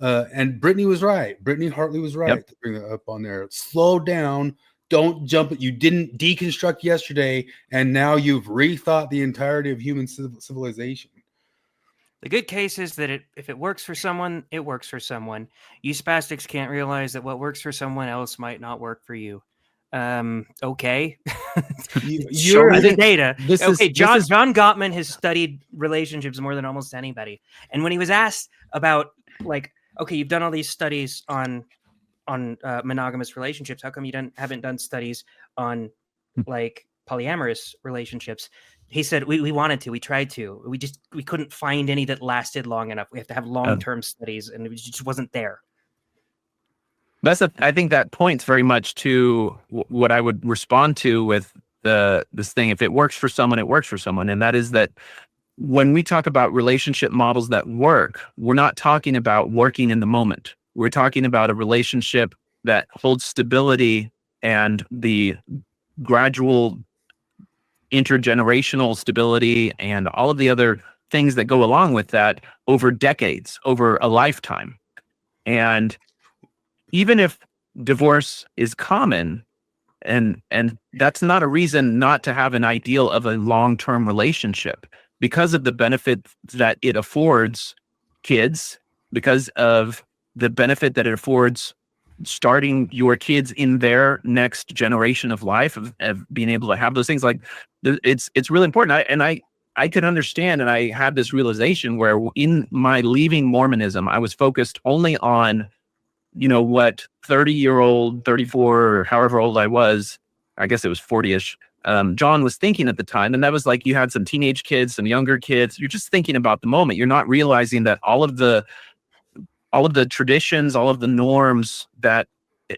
And Brittany was right. Brittany Hartley was right to bring that up on there. Slow down. Don't jump it. You didn't deconstruct yesterday, and now you've rethought the entirety of human civilization. The good case is that if it works for someone, it works for someone. You spastics can't realize that what works for someone else might not work for you. Okay. Show me the data. John Gottman has studied relationships more than almost anybody. And when he was asked about, like, okay, you've done all these studies on monogamous relationships, how come you haven't done studies on like polyamorous relationships. He said we wanted to, we tried to, we couldn't find any that lasted long enough. We have to have long-term studies, and it just wasn't there. I think that points very much to what I would respond to with this thing. If it works for someone, it works for someone. And that is that when we talk about relationship models that work, we're not talking about working in the moment. We're talking about a relationship that holds stability and the gradual intergenerational stability and all of the other things that go along with that over decades, over a lifetime. And even if divorce is common, and that's not a reason not to have an ideal of a long-term relationship, because of the benefit that it affords kids, because of the benefit that it affords starting your kids in their next generation of life, of being able to have those things. Like it's really important. I could understand, and I had this realization where in my leaving Mormonism, I was focused only on, what 30-year-old, 34, or however old I was, I guess it was 40-ish, John was thinking at the time. And that was like, you had some teenage kids, some younger kids. You're just thinking about the moment. You're not realizing that all of the traditions, all of the norms that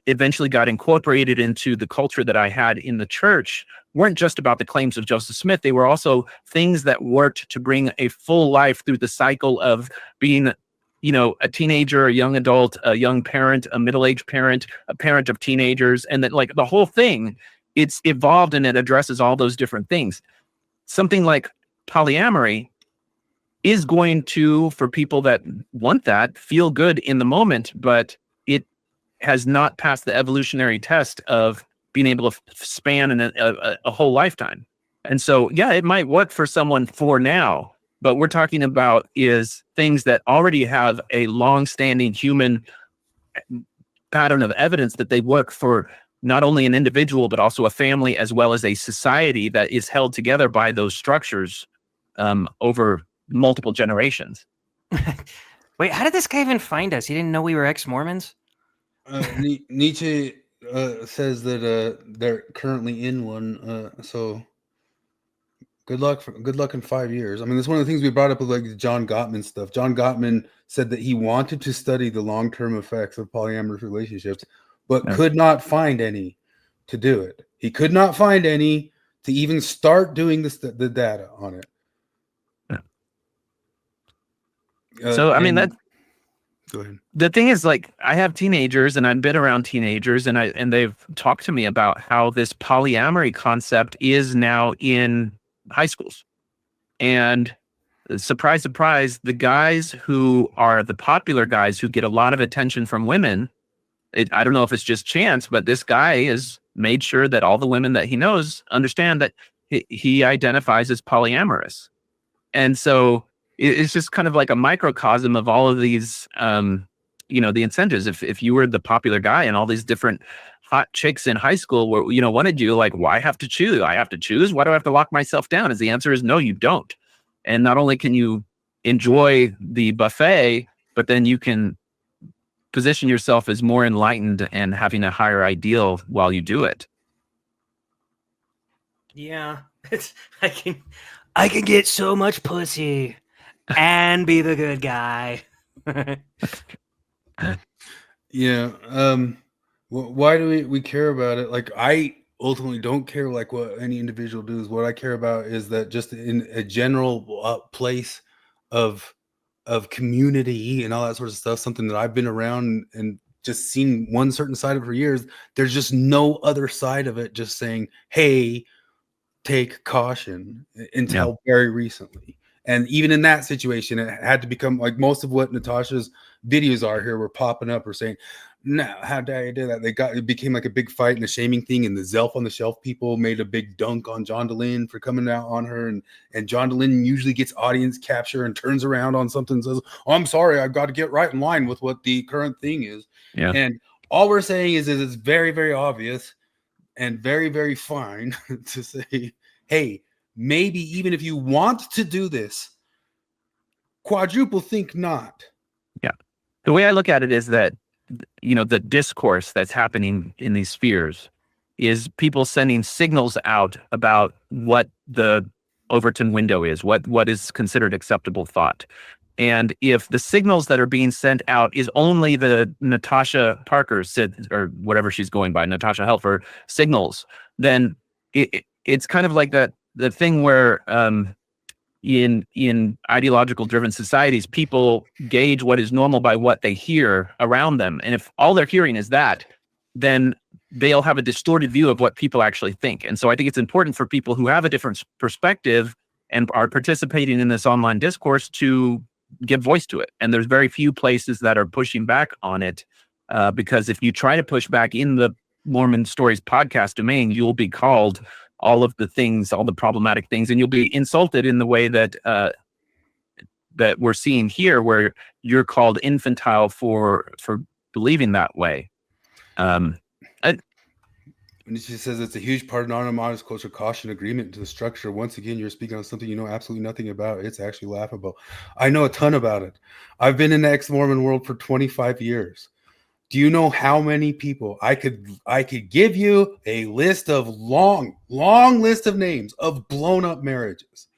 eventually got incorporated into the culture that I had in the church weren't just about the claims of Joseph Smith. They were also things that worked to bring a full life through the cycle of being, a teenager, a young adult, a young parent, a middle-aged parent, a parent of teenagers. And that, like, the whole thing, it's evolved and it addresses all those different things. Something like polyamory is going to, for people that want that, feel good in the moment, but it has not passed the evolutionary test of being able to span a whole lifetime. And so, yeah, it might work for someone for now, but we're talking about is things that already have a long-standing human pattern of evidence that they work for not only an individual, but also a family, as well as a society that is held together by those structures over multiple generations. Wait, how did this guy even find us? He didn't know we were ex-Mormons? Nietzsche says that they're currently in one. So good luck in 5 years. I mean, that's one of the things we brought up with, like, the John Gottman stuff. John Gottman said that he wanted to study the long-term effects of polyamorous relationships, but could not find any to do it. He could not find any to even start doing the data on it. So, I mean, go ahead. The thing is, like, I have teenagers and I've been around teenagers, and they've talked to me about how this polyamory concept is now in high schools. And surprise, surprise, the guys who are the popular guys who get a lot of attention from women, I don't know if it's just chance, but this guy has made sure that all the women that he knows understand that he identifies as polyamorous. And so it's just kind of like a microcosm of all of these, the incentives. If you were the popular guy and all these different hot chicks in high school were, wanted you, like, why have to choose? I have to choose. Why do I have to lock myself down? As the answer is no, you don't. And not only can you enjoy the buffet, but then you can position yourself as more enlightened and having a higher ideal while you do it. Yeah, I can get so much pussy and be the good guy. Yeah. Why do we care about it? Like, I ultimately don't care, like, what any individual does. What I care about is that just in a general place of community and all that sort of stuff, something that I've been around and just seen one certain side of it for years. There's just no other side of it just saying, hey, take caution, until very recently. And even in that situation, it had to become, like, most of what Natasha's videos are here were popping up or saying, no, how dare you do that? It became like a big fight and a shaming thing. And the Zelf on the Shelf people made a big dunk on John DeLynn for coming out on her. And John DeLynn usually gets audience capture and turns around on something and says, oh, I'm sorry, I've got to get right in line with what the current thing is. Yeah. And all we're saying is it's very, very obvious and very, very fine to say, hey, maybe even if you want to do this, quadruple think not. Yeah. The way I look at it is that, the discourse that's happening in these spheres is people sending signals out about what the Overton window is, what is considered acceptable thought. And if the signals that are being sent out is only the Natasha Parker or whatever she's going by, Natasha Helfer signals, then it's kind of like the thing where in ideological driven societies, people gauge what is normal by what they hear around them. And if all they're hearing is that, then they'll have a distorted view of what people actually think. And so I think it's important for people who have a different perspective and are participating in this online discourse to give voice to it. And there's very few places that are pushing back on it, because if you try to push back in the Mormon Stories podcast domain, you'll be called all of the things, all the problematic things, and you'll be insulted in the way that that we're seeing here, where you're called infantile for believing that way. And she says it's a huge part of non-modest culture caution agreement to the structure. Once again, you're speaking on something you know absolutely nothing about. It's actually laughable. I know a ton about it. I've been in the ex-Mormon world for 25 years. Do you know how many people I could give you a list of long list of names of blown up marriages?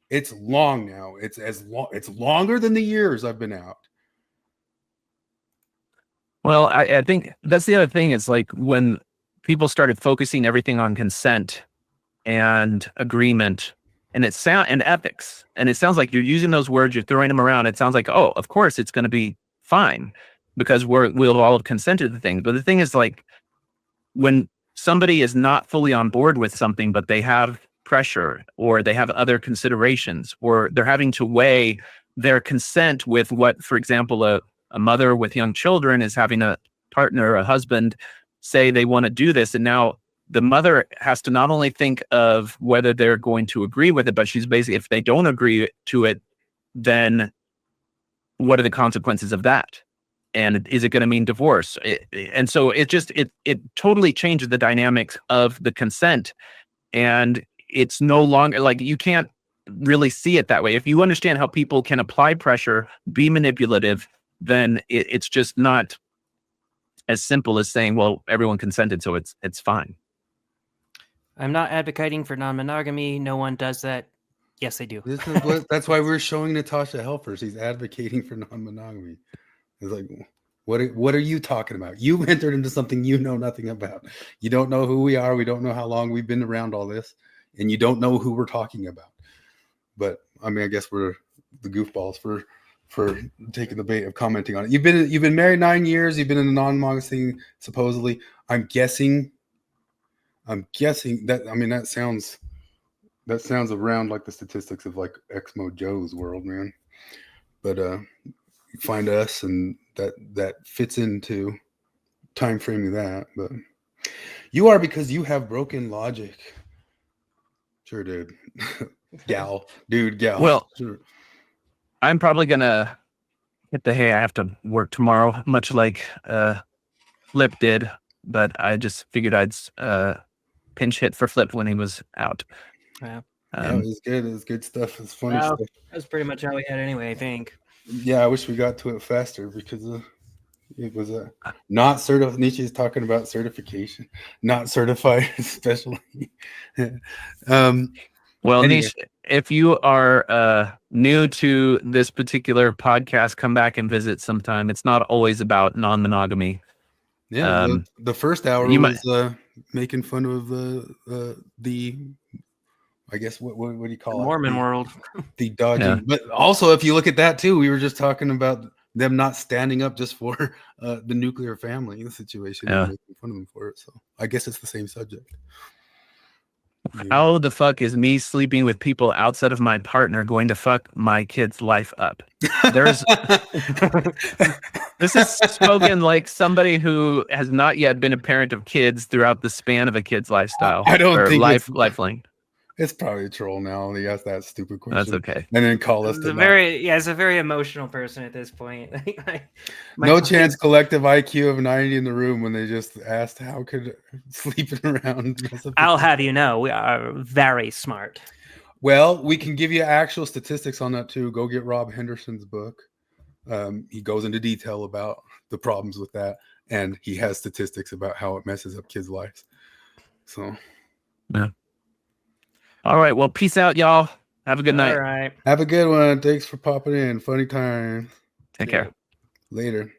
It's long now. It's longer than the years I've been out. Well, I think that's the other thing. Is like when people started focusing everything on consent and agreement and and ethics, and it sounds like you're using those words, you're throwing them around. It sounds like, oh, of course it's going to be fine because we'll all have consented to things. But the thing is, like, when somebody is not fully on board with something, but they have pressure or they have other considerations, or they're having to weigh their consent with what, for example, a mother with young children is having a partner, a husband, say they want to do this. And now the mother has to not only think of whether they're going to agree with it, but she's basically, if they don't agree to it, then what are the consequences of that? And is it going to mean divorce? And so it totally changes the dynamics of the consent. And it's no longer like, you can't really see it that way. If you understand how people can apply pressure, be manipulative, then it's just not as simple as saying, well, everyone consented, so it's fine. I'm not advocating for non-monogamy. No one does that. Yes, they do. That's why we're showing Natasha Helfer. She's advocating for non-monogamy. It's like, what are you talking about? You entered into something you know nothing about. You don't know who we are. We don't know how long we've been around all this, and you don't know who we're talking about. But I mean, I guess we're the goofballs for taking the bait of commenting on it. You've been married 9 years. You've been in a non-monogamous thing, supposedly. I'm guessing that. I mean, that sounds around like the statistics of like Exmo Joe's world, man. But find us, and that fits into time framing that. But you are, because you have broken logic. Sure, dude. gal. Well, sure. I'm probably gonna hit the hay. I have to work tomorrow, much like Flip did. But I just figured I'd pinch hit for Flip when he was out. Yeah. Yeah, it was good. It was good stuff. It's funny stuff. That's pretty much all we had anyway, I think. Yeah, I wish we got to it faster, because it was not certified. Nietzsche's talking about certification, not certified especially. Well, anyway. Nish, if you are new to this particular podcast, come back and visit sometime. It's not always about non-monogamy. Yeah, the first hour was making fun of the I guess what do you call it? Mormon world. The dodging. Yeah. But also, if you look at that too, we were just talking about them not standing up just for the nuclear family situation, and making fun of them for it. So I guess it's the same subject. How the fuck is me sleeping with people outside of my partner going to fuck my kid's life up? This is spoken like somebody who has not yet been a parent of kids throughout the span of a kid's lifestyle. I don't think lifeline. It's probably a troll now. He asked that stupid question. That's okay. And then call us. It's a very emotional person at this point. No chance collective IQ of 90 in the room when they just asked how could sleeping around. I'll have you know, we are very smart. Well, we can give you actual statistics on that too. Go get Rob Henderson's book. He goes into detail about the problems with that, and he has statistics about how it messes up kids' lives. So All right. Well, peace out, y'all. Have a good night. All right. have a good one. Thanks for popping in. Funny time. Take care. Later.